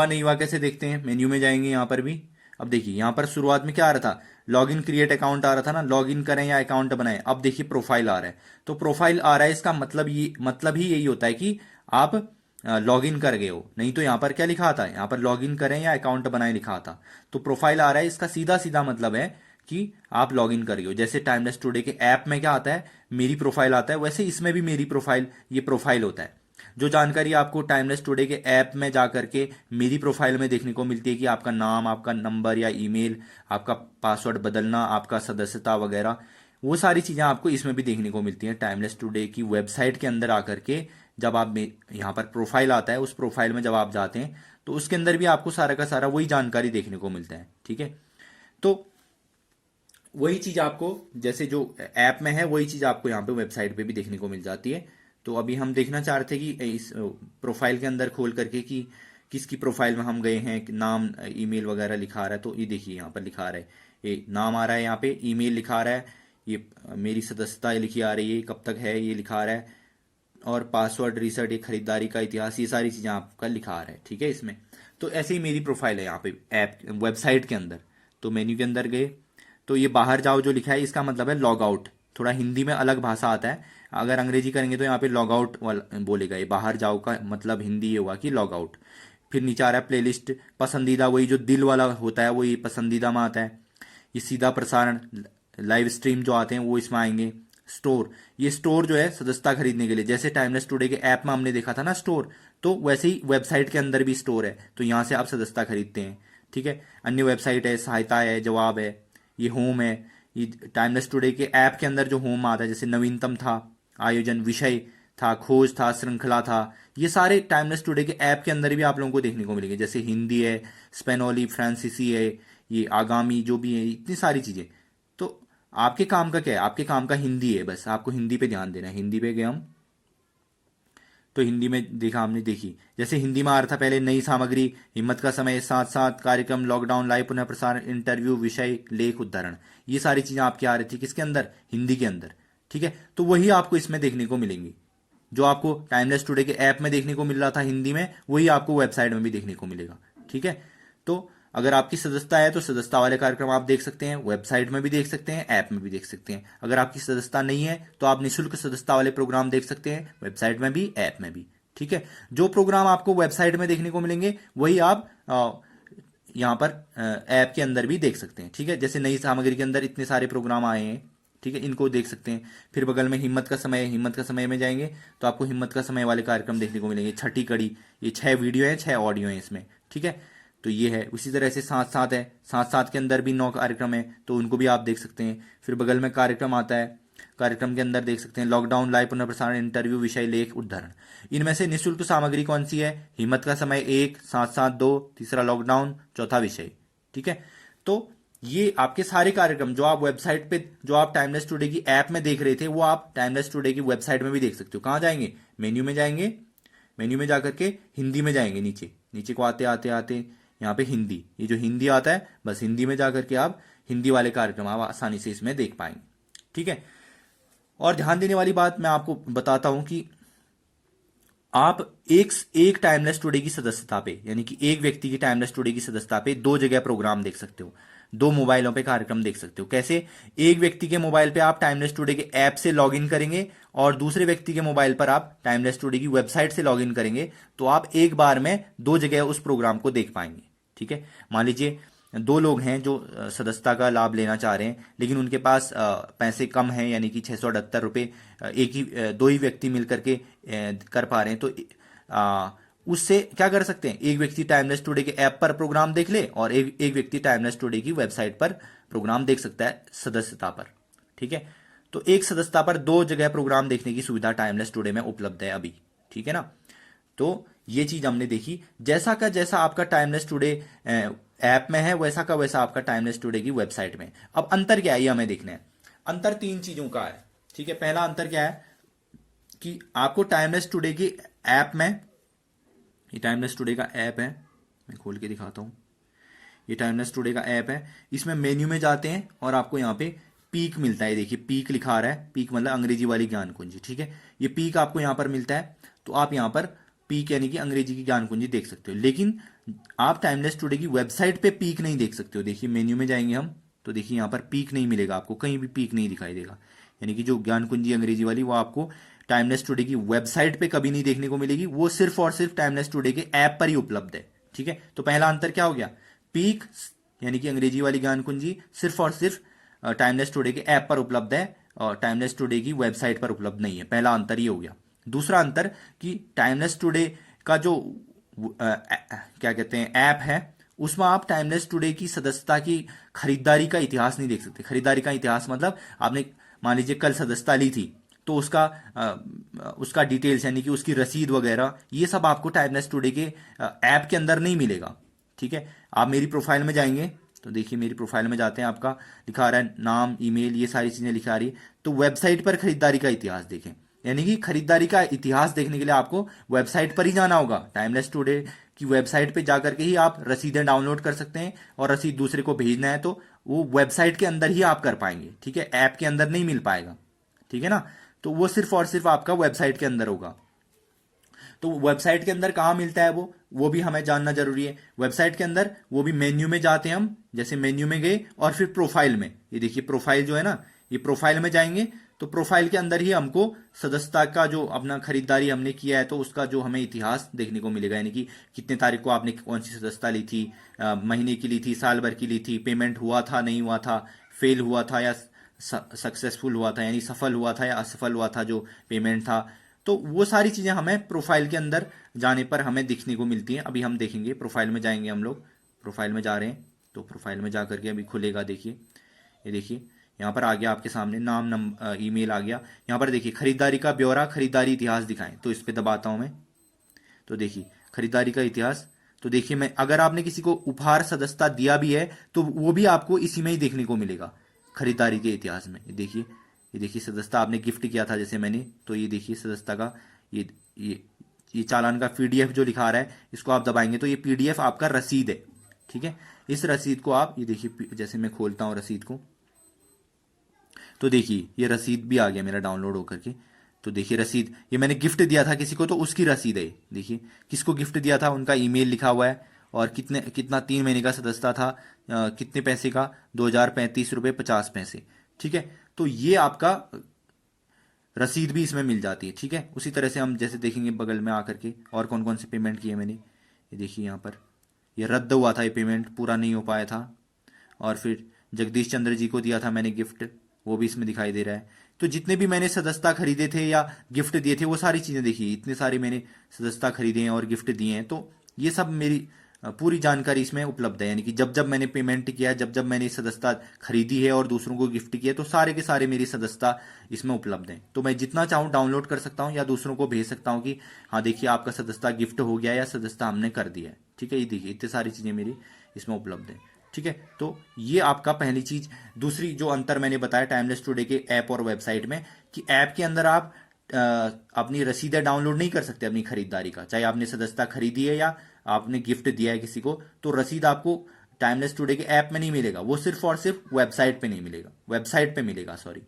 नहीं हुआ कैसे देखते हैं, मेन्यू में जाएंगे यहाँ पर भी। अब देखिए यहाँ पर शुरुआत में क्या आ रहा था, लॉगिन क्रिएट अकाउंट आ रहा था ना, लॉगिन करें या अकाउंट बनाएं। अब देखिए प्रोफाइल आ रहा है, तो प्रोफाइल आ रहा है, इसका मतलब ही यही होता है कि आप लॉगिन कर गए हो। नहीं तो यहाँ पर क्या लिखा था, यहाँ पर लॉगिन करें या अकाउंट बनाएं लिखा था, तो प्रोफाइल आ रहा है, इसका सीधा सीधा मतलब है कि आप लॉगिन कर गए हो। जैसे टाइमलेस टुडे के ऐप में क्या आता है, मेरी प्रोफाइल आता है, वैसे इसमें भी मेरी प्रोफाइल, ये प्रोफाइल होता है। जो जानकारी आपको टाइमलेस टुडे के ऐप में जाकर के मेरी प्रोफाइल में देखने को मिलती है, कि आपका नाम, आपका नंबर या ईमेल, आपका पासवर्ड बदलना, आपका सदस्यता वगैरह, वो सारी चीज़ें आपको इसमें भी देखने को मिलती हैं टाइमलेस टुडे की वेबसाइट के अंदर आकर के। जब आप यहाँ पर प्रोफाइल आता है, उस प्रोफाइल में जब आप जाते हैं तो उसके अंदर भी आपको सारा का सारा वही जानकारी देखने को मिलता है, ठीक है। तो वही चीज़ आपको जैसे जो ऐप में है, वही चीज़ आपको यहाँ पे वेबसाइट पे भी देखने को मिल जाती है। तो अभी हम देखना चाह रहे थे कि इस प्रोफाइल के अंदर खोल करके कि किसकी प्रोफाइल में हम गए हैं, नाम ईमेल वगैरह लिखा आ रहा है। तो ये देखिए यहाँ पर लिखा आ रहा है, ये नाम आ रहा है, यहाँ पे ईमेल लिखा आ रहा है, ये मेरी सदस्यता लिखी आ रही है, कब तक है ये लिखा आ रहा है, और पासवर्ड रीसेट, ये खरीदारी का इतिहास, ये सारी चीज़ें आपका लिखा आ रहा है, ठीक है इसमें। तो ऐसे ही मेरी प्रोफाइल है यहाँ पे ऐप वेबसाइट के अंदर। तो मेन्यू के अंदर गए, तो ये बाहर जाओ जो लिखा है, इसका मतलब है लॉग आउट। थोड़ा हिंदी में अलग भाषा आता है, अगर अंग्रेजी करेंगे तो यहाँ पे लॉग आउट बोलेगा। ये बाहर जाओ का मतलब हिंदी ये हुआ कि लॉग आउट। फिर नीचे आ रहा है प्लेलिस्ट, पसंदीदा, वही जो दिल वाला होता है वही पसंदीदा में आता है। ये सीधा प्रसारण, लाइव स्ट्रीम जो आते हैं वो इसमें आएंगे। स्टोर, ये स्टोर जो है सदस्यता खरीदने के लिए, जैसे टाइमलेस टुडे के ऐप में हमने देखा था ना स्टोर, तो वैसे ही वेबसाइट के अंदर भी स्टोर है, तो यहाँ से आप सदस्यता खरीदते हैं। ठीक है, अन्य वेबसाइट है, सहायता है, जवाब है, ये होम है। ये टाइमलेस टुडे के ऐप के अंदर जो होम आता है, जैसे नवीनतम था, आयोजन, विषय था, खोज था, श्रृंखला था, ये सारे टाइमलेस टुडे के ऐप के अंदर भी आप लोगों को देखने को मिलेंगे। जैसे हिंदी है, स्पेनोली, फ्रांसीसी है, ये आगामी जो भी है, इतनी सारी चीजें। तो आपके काम का क्या है, आपके काम का हिंदी है, बस आपको हिंदी पे ध्यान देना है। हिंदी पे गए हम, तो हिंदी में देखा हमने, देखी जैसे हिंदी में आ रहा था पहले नई सामग्री, हिम्मत का समय, साथ साथ कार्यक्रम, लॉकडाउन, लाइव पुनः प्रसारण, इंटरव्यू, विषय, लेख, उदाहरण, ये सारी चीजें आपकी आ रही थी किसके अंदर, हिंदी के अंदर। ठीक है, तो वही आपको इसमें देखने को मिलेंगी, जो आपको टाइमलेस टुडे के ऐप में देखने को मिल रहा था हिंदी में, वही आपको वेबसाइट में भी देखने को मिलेगा। ठीक है, तो अगर आपकी सदस्यता है तो सदस्यता वाले कार्यक्रम आप देख सकते हैं, वेबसाइट में भी देख सकते हैं, ऐप में भी देख सकते हैं। अगर आपकी सदस्यता नहीं है तो आप निःशुल्क सदस्यता वाले प्रोग्राम देख सकते हैं, वेबसाइट में भी, ऐप में भी। ठीक है, जो प्रोग्राम आपको वेबसाइट में देखने को मिलेंगे वही आप यहाँ पर ऐप के अंदर भी देख सकते हैं। ठीक है, जैसे नई सामग्री के अंदर इतने सारे प्रोग्राम आए हैं, ठीक है, इनको देख सकते हैं। फिर बगल में हिम्मत का समय है, हिम्मत का समय में जाएंगे तो आपको हिम्मत का समय वाले कार्यक्रम देखने को मिलेंगे, छठी कड़ी, ये 6 वीडियो है, 6 ऑडियो है इसमें। ठीक है, तो ये है। उसी तरह से साथ साथ है, साथ साथ के अंदर भी 9 कार्यक्रम है, तो उनको भी आप देख सकते हैं। फिर बगल में कार्यक्रम आता है, कार्यक्रम के अंदर देख सकते हैं लॉकडाउन, लाइव पुनः प्रसारण, इंटरव्यू, विषय, लेख, उदाहरण। इनमें से निःशुल्क सामग्री कौन सी है, हिम्मत का समय 1, साथ साथ 2, तीसरा लॉकडाउन, चौथा विषय। ठीक है, तो ये आपके सारे कार्यक्रम जो आप वेबसाइट पे, जो आप टाइमलेस टुडे की ऐप में देख रहे थे, वो आप टाइमलेस टुडे की वेबसाइट में भी देख सकते हो। कहाँ जाएंगे, मेन्यू में जाएंगे, मेन्यू में जाकर के हिंदी में जाएंगे, नीचे नीचे को आते आते आते यहाँ पे हिंदी, ये जो हिंदी आता है, बस हिंदी में जाकर के आप हिंदी वाले कार्यक्रम आप आसानी से इसमें देख पाएंगे। ठीक है, और ध्यान देने वाली बात मैं आपको बताता हूं कि आप एक टाइमलेस टुडे की सदस्यता पे, यानी कि एक व्यक्ति की टाइमलेस टुडे की सदस्यता पे 2 जगह प्रोग्राम देख सकते हो, 2 मोबाइलों पे कार्यक्रम देख सकते हो। कैसे, एक व्यक्ति के मोबाइल पे आप टाइमलेस टुडे के ऐप से लॉगिन करेंगे और दूसरे व्यक्ति के मोबाइल पर आप टाइमलेस टुडे की वेबसाइट से लॉगिन करेंगे, तो आप एक बार में 2 जगह उस प्रोग्राम को देख पाएंगे। ठीक है, मान लीजिए 2 लोग हैं जो सदस्यता का लाभ लेना चाह रहे हैं, लेकिन उनके पास पैसे कम हैं, यानी कि 678 रुपये एक ही 2 ही व्यक्ति मिलकर के कर पा रहे हैं, तो उससे क्या कर सकते हैं, एक व्यक्ति टाइमलेस टुडे के ऐप पर प्रोग्राम देख ले और एक व्यक्ति टाइमलेस टुडे की वेबसाइट पर प्रोग्राम देख सकता है सदस्यता पर। ठीक है, तो एक सदस्यता पर 2 जगह प्रोग्राम देखने की सुविधा टाइमलेस टुडे में उपलब्ध है अभी। ठीक है ना, तो ये चीज हमने देखी। जैसा का जैसा आपका टाइमलेस टुडे ऐप में है, वैसा का वैसा आपका टाइमलेस टुडे की वेबसाइट में। अब अंतर क्या है ये हमें देखना है। अंतर 3 चीजों का है। ठीक है, पहला अंतर क्या है कि आपको टाइमलेस टुडे की ऐप में, ये टाइमलेस टुडे का ऐप है, मैं खोल के दिखाता हूं, ये टाइमलेस टुडे का ऐप है, इसमें मेन्यू में जाते हैं और आपको यहाँ पे पीक मिलता है। देखिए पीक लिखा आ रहा है, पीक मतलब अंग्रेजी वाली ज्ञान कुंजी। ठीक है, ये पीक आपको यहाँ पर मिलता है, तो आप यहाँ पर पीक यानी कि अंग्रेजी की ज्ञान कुंजी देख सकते हो। लेकिन आप टाइमलेस टुडे की वेबसाइट पे पीक नहीं देख सकते हो। देखिए मेन्यू में जाएंगे हम, तो देखिए यहाँ पर पीक नहीं मिलेगा आपको, कहीं भी पीक नहीं दिखाई देगा, यानी कि जो ज्ञान कुंजी अंग्रेजी वाली वो आपको टाइमलेस टुडे की वेबसाइट पे कभी नहीं देखने को मिलेगी, वो सिर्फ और सिर्फ टाइमलेस टुडे के ऐप पर ही उपलब्ध है। ठीक है, तो पहला अंतर क्या हो गया, पीक यानी कि अंग्रेजी वाली ज्ञान कुंजी सिर्फ और सिर्फ टाइमलेस टुडे के ऐप पर उपलब्ध है और टाइमलेस टुडे की वेबसाइट पर उपलब्ध नहीं है। पहला अंतर ये हो गया। दूसरा अंतर कि टाइमलेस टुडे का जो क्या कहते हैं ऐप है, उसमें आप टाइमलेस टुडे की सदस्यता की खरीदारी का इतिहास नहीं देख सकते। खरीदारी का इतिहास मतलब आपने मान लीजिए कल सदस्यता ली थी, तो उसका डिटेल्स यानी कि उसकी रसीद वगैरह ये सब आपको टाइमलेस टुडे के ऐप के अंदर नहीं मिलेगा। ठीक है, आप मेरी प्रोफाइल में जाएंगे तो देखिए मेरी प्रोफाइल में जाते हैं, आपका लिखा आ रहा है नाम, ईमेल, ये सारी चीजें लिखा आ रही है। तो वेबसाइट पर खरीदारी का इतिहास देखें, यानी कि खरीदारी का इतिहास देखने के लिए आपको वेबसाइट पर ही जाना होगा। टाइमलेस टुडे की वेबसाइट पे जाकर के ही आप रसीदें डाउनलोड कर सकते हैं, और रसीद दूसरे को भेजना है तो वो वेबसाइट के अंदर ही आप कर पाएंगे। ठीक है, ऐप के अंदर नहीं मिल पाएगा। ठीक है ना, तो वो सिर्फ और सिर्फ आपका वेबसाइट के अंदर होगा। तो वेबसाइट के अंदर कहाँ मिलता है वो भी हमें जानना जरूरी है। वेबसाइट के अंदर वो भी मेन्यू में जाते हैं हम, जैसे मेन्यू में गए और फिर प्रोफाइल में, ये देखिए प्रोफाइल जो है ना, ये प्रोफाइल में जाएंगे तो प्रोफाइल के अंदर ही हमको सदस्यता का जो अपना खरीदारी हमने किया है तो उसका जो हमें इतिहास देखने को मिलेगा, यानी कि कितने तारीख को आपने कौन सी सदस्यता ली थी, महीने की ली थी, साल भर की ली थी, पेमेंट हुआ था नहीं हुआ था, फेल हुआ था या सक्सेसफुल हुआ था यानी सफल हुआ था या असफल हुआ था जो पेमेंट था, तो वो सारी चीज़ें हमें प्रोफाइल के अंदर जाने पर हमें दिखने को मिलती हैं। अभी हम देखेंगे, प्रोफाइल में जाएंगे, हम लोग प्रोफाइल में जा रहे हैं, तो प्रोफाइल में जा करके अभी खुलेगा। देखिए, ये देखिए यहाँ पर आ गया आपके सामने नाम, ईमेल आ गया। यहाँ पर देखिए खरीदारी का ब्यौरा, खरीदारी इतिहास दिखाएं, तो इस पर दबाता हूँ मैं। तो देखिए खरीदारी का इतिहास, तो देखिए मैं अगर आपने किसी को उपहार सदस्यता दिया भी है तो वो भी आपको इसी में ही देखने को मिलेगा, खरीदारी के इतिहास में। ये देखिए सदस्यता आपने गिफ्ट किया था जैसे मैंने, तो ये देखिए सदस्यता का ये ये ये चालान का पीडीएफ जो लिखा रहा है, इसको आप दबाएंगे तो ये पीडीएफ आपका रसीद है। ठीक है, इस रसीद को आप, ये देखिए जैसे मैं खोलता हूँ रसीद को, तो देखिए ये रसीद भी आ गया मेरा डाउनलोड होकर के। तो देखिए रसीद, ये मैंने गिफ्ट दिया था किसी को तो उसकी रसीद है। देखिए किसको गिफ्ट दिया था, उनका ईमेल लिखा हुआ है, और कितना 3 महीने का सदस्यता था, कितने पैसे का, 2035 रुपये 50 पैसे। ठीक है, तो ये आपका रसीद भी इसमें मिल जाती है। ठीक है, उसी तरह से हम जैसे देखेंगे बगल में आकर के और कौन कौन से पेमेंट किए मैंने। ये देखिए यहाँ पर ये रद्द हुआ था, ये पेमेंट पूरा नहीं हो पाया था। और फिर जगदीश चंद्र जी को दिया था मैंने गिफ्ट, वो भी इसमें दिखाई दे रहा है। तो जितने भी मैंने सदस्यता खरीदे थे या गिफ्ट दिए थे वो सारी चीज़ें देखिए, इतने सारे मैंने सदस्यता खरीदे हैं और गिफ्ट दिए हैं, तो ये सब मेरी पूरी जानकारी इसमें उपलब्ध है। यानी कि जब जब मैंने पेमेंट किया है, जब जब मैंने सदस्यता खरीदी है और दूसरों को गिफ्ट किया है, तो सारे के सारे मेरी सदस्यता इसमें उपलब्ध हैं। तो मैं जितना चाहूँ डाउनलोड कर सकता हूँ या दूसरों को भेज सकता हूँ कि हाँ देखिए आपका सदस्यता गिफ्ट हो गया या सदस्यता हमने कर दिया है। ठीक है, ये देखिए इतनी सारी चीज़ें मेरी इसमें उपलब्ध है। ठीक है, तो ये आपका पहली चीज। दूसरी जो अंतर मैंने बताया टाइमलेस टुडे के ऐप और वेबसाइट में, कि ऐप के अंदर आप अपनी रसीदें डाउनलोड नहीं कर सकते अपनी खरीदारी का, चाहे आपने सदस्यता खरीदी है या आपने गिफ्ट दिया है किसी को, तो रसीद आपको टाइमलेस टुडे के ऐप में नहीं मिलेगा, वो सिर्फ और सिर्फ वेबसाइट पे नहीं मिलेगा, वेबसाइट पे मिलेगा, सॉरी।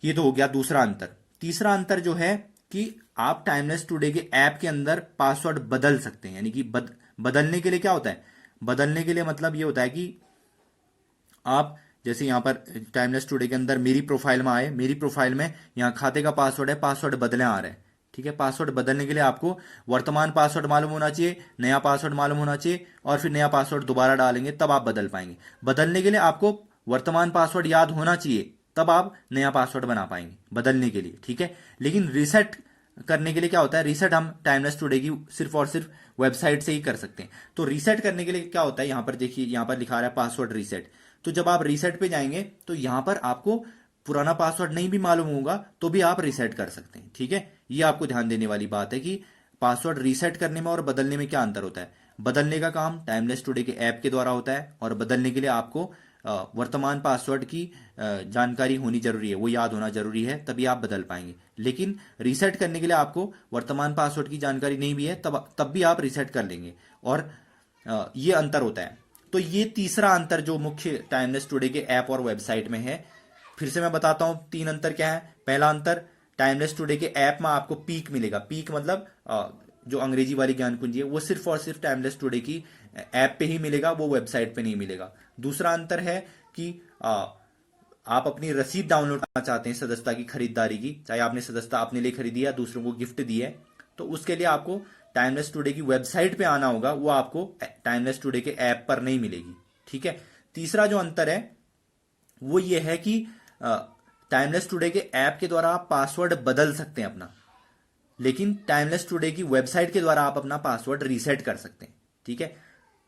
ये तो हो गया दूसरा अंतर। तीसरा अंतर जो है कि आप टाइमलेस टुडे के ऐप के अंदर पासवर्ड बदल सकते हैं। यानी कि बदलने के लिए क्या होता है, बदलने के लिए मतलब ये होता है कि आप जैसे यहाँ पर टाइमलेस टुडे के अंदर मेरी प्रोफाइल में आए, मेरी प्रोफाइल में यहाँ खाते का पासवर्ड है, पासवर्ड बदलने आ रहा है। ठीक है, पासवर्ड बदलने के लिए आपको वर्तमान पासवर्ड मालूम होना चाहिए, नया पासवर्ड मालूम होना चाहिए, और फिर नया पासवर्ड दोबारा डालेंगे तब आप बदल पाएंगे। बदलने के लिए आपको वर्तमान पासवर्ड याद होना चाहिए, तब आप नया पासवर्ड बना पाएंगे बदलने के लिए। ठीक है, लेकिन रीसेट करने के लिए क्या होता है, रीसेट हम टाइमलेस टुडे की सिर्फ और सिर्फ वेबसाइट से ही कर सकते हैं। तो रीसेट करने के लिए क्या होता है, यहाँ पर देखिए, यहाँ पर लिखा रहा है पासवर्ड रीसेट। तो जब आप रीसेट पे जाएंगे तो यहाँ पर आपको पुराना पासवर्ड नहीं भी मालूम होगा तो भी आप रीसेट कर सकते हैं। ठीक है, ये आपको ध्यान देने वाली बात है कि पासवर्ड रीसेट करने में और बदलने में क्या अंतर होता है। बदलने का काम टाइमलेस टुडे के ऐप के द्वारा होता है, और बदलने के लिए आपको वर्तमान पासवर्ड की जानकारी होनी जरूरी है, वो याद होना जरूरी है, तभी आप बदल पाएंगे। लेकिन रीसेट करने के लिए आपको वर्तमान पासवर्ड की जानकारी नहीं भी है, तब भी आप रीसेट कर लेंगे, और ये अंतर होता है। तो ये तीसरा अंतर जो मुख्य टाइमलेस टुडे के ऐप और वेबसाइट में है। फिर से मैं बताता हूं 3 अंतर क्या है। पहला अंतर, टाइमलेस टुडे के ऐप में आपको पीक मिलेगा। पीक मतलब जो अंग्रेजी वाली ज्ञान कुंजी है वो सिर्फ और सिर्फ टाइमलेस टुडे की ऐप पे ही मिलेगा, वो वेबसाइट पे नहीं मिलेगा। दूसरा अंतर है कि आप अपनी रसीद डाउनलोड करना चाहते हैं सदस्यता की खरीदारी की, चाहे आपने सदस्यता अपने लिए खरीदी या दूसरों को गिफ्ट दी है, तो उसके लिए आपको टाइमलेस टुडे की वेबसाइट पे आना होगा, वो आपको टाइमलेस टुडे के ऐप पर नहीं मिलेगी। ठीक है, तीसरा जो अंतर है वो ये है कि टाइमलेस टुडे के ऐप के द्वारा आप पासवर्ड बदल सकते हैं अपना, लेकिन टाइमलेस टुडे की वेबसाइट के द्वारा आप अपना पासवर्ड रीसेट कर सकते हैं। ठीक है,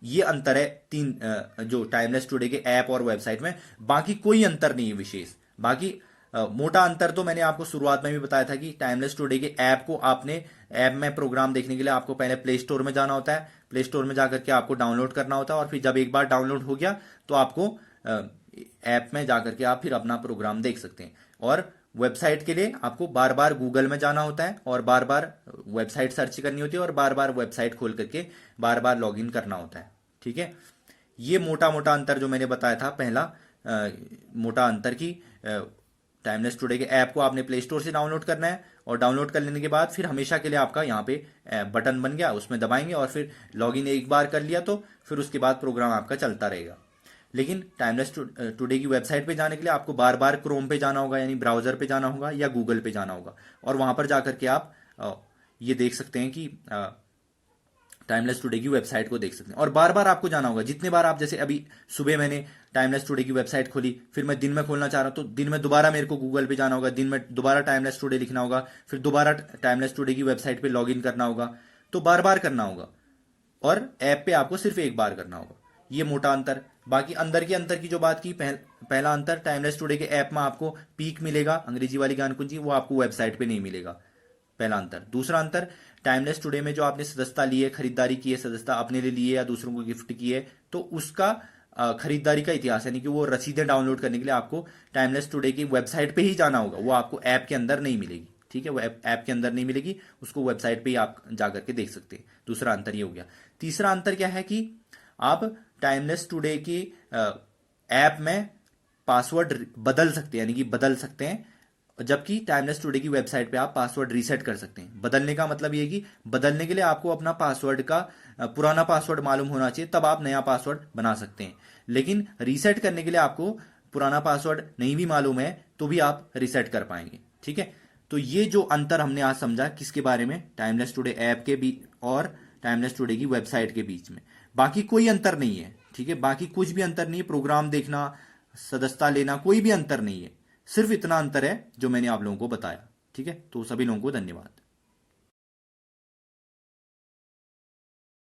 ये अंतर है जो टाइमलेस टुडे के ऐप और वेबसाइट में। बाकी कोई अंतर नहीं है विशेष। बाकी मोटा अंतर तो मैंने आपको शुरुआत में भी बताया था कि टाइमलेस टुडे के ऐप को आपने ऐप में प्रोग्राम देखने के लिए आपको पहले प्ले स्टोर में जाना होता है, प्ले स्टोर में जाकर के आपको डाउनलोड करना होता है, और फिर जब एक बार डाउनलोड हो गया तो आपको ऐप में जाकर के आप फिर अपना प्रोग्राम देख सकते हैं। और वेबसाइट के लिए आपको बार बार गूगल में जाना होता है और बार बार वेबसाइट सर्च करनी होती है और बार बार वेबसाइट खोल करके बार बार लॉगिन करना होता है। ठीक है, ये मोटा मोटा अंतर जो मैंने बताया था, पहला मोटा अंतर की टाइमलेस टुडे के ऐप को आपने प्ले स्टोर से डाउनलोड करना है, और डाउनलोड कर लेने के बाद फिर हमेशा के लिए आपका यहाँ पे बटन बन गया, उसमें दबाएंगे और फिर लॉगिन एक बार कर लिया तो फिर उसके बाद प्रोग्राम आपका चलता रहेगा। लेकिन टाइमलेस टुडे की वेबसाइट पे जाने के लिए आपको बार बार क्रोम पे जाना होगा, यानी ब्राउजर पे जाना होगा, या गूगल पे जाना होगा, और वहां पर जाकर के आप ये देख सकते हैं कि टाइमलेस टुडे की वेबसाइट को देख सकते हैं। और बार बार आपको जाना होगा, जितने बार आप, जैसे अभी सुबह मैंने टाइमलेस टुडे की वेबसाइट खोली, फिर मैं दिन में खोलना चाह रहा हूं तो दिन में दोबारा मेरे को गूगल पे जाना होगा, दिन में दोबारा टाइमलेस टुडे लिखना होगा, फिर दोबारा टाइमलेस टुडे की वेबसाइट पे लॉग इन करना होगा। तो बार बार करना होगा, और ऐप पे आपको सिर्फ एक बार करना होगा। ये मोटा अंतर। बाकी अंदर के अंतर की जो बात की, पहला अंतर, टाइमलेस टुडे के ऐप में आपको पीक मिलेगा, अंग्रेजी वाली ज्ञान कुंजी, वो आपको वेबसाइट पे नहीं मिलेगा। पहला अंतर। दूसरा अंतर, टाइमलेस टुडे में जो आपने सदस्यता ली है, खरीदारी की है, सदस्यता अपने लिए ली है या दूसरों को गिफ्ट की है, तो उसका खरीदारी का इतिहास, यानी कि वो रसीदें डाउनलोड करने के लिए आपको टाइमलेस टुडे की वेबसाइट पे ही जाना होगा, वो आपको ऐप के अंदर नहीं मिलेगी। ठीक है, वो ऐप के अंदर नहीं मिलेगी, उसको वेबसाइट पे ही आप जाकर के देख सकते हैं। दूसरा अंतर ये हो गया। तीसरा अंतर क्या है कि आप टाइमलेस टुडे की ऐप में पासवर्ड बदल सकते हैं, यानी कि बदल सकते हैं, जबकि टाइमलेस टुडे की वेबसाइट पे आप पासवर्ड रीसेट कर सकते हैं। बदलने का मतलब ये कि बदलने के लिए आपको अपना पासवर्ड का पुराना पासवर्ड मालूम होना चाहिए, तब आप नया पासवर्ड बना सकते हैं। लेकिन रीसेट करने के लिए आपको पुराना पासवर्ड नहीं भी मालूम है तो भी आप रीसेट कर पाएंगे। ठीक है, तो ये जो अंतर हमने आज समझा, किसके बारे में, टाइमलेस टुडे ऐप के बीच और टाइमलेस टुडे की वेबसाइट के बीच में। बाकी कोई अंतर नहीं है। ठीक है, बाकी कुछ भी अंतर नहीं है, प्रोग्राम देखना, सदस्यता लेना, कोई भी अंतर नहीं है। सिर्फ इतना अंतर है जो मैंने आप लोगों को बताया। ठीक है, तो सभी लोगों को धन्यवाद।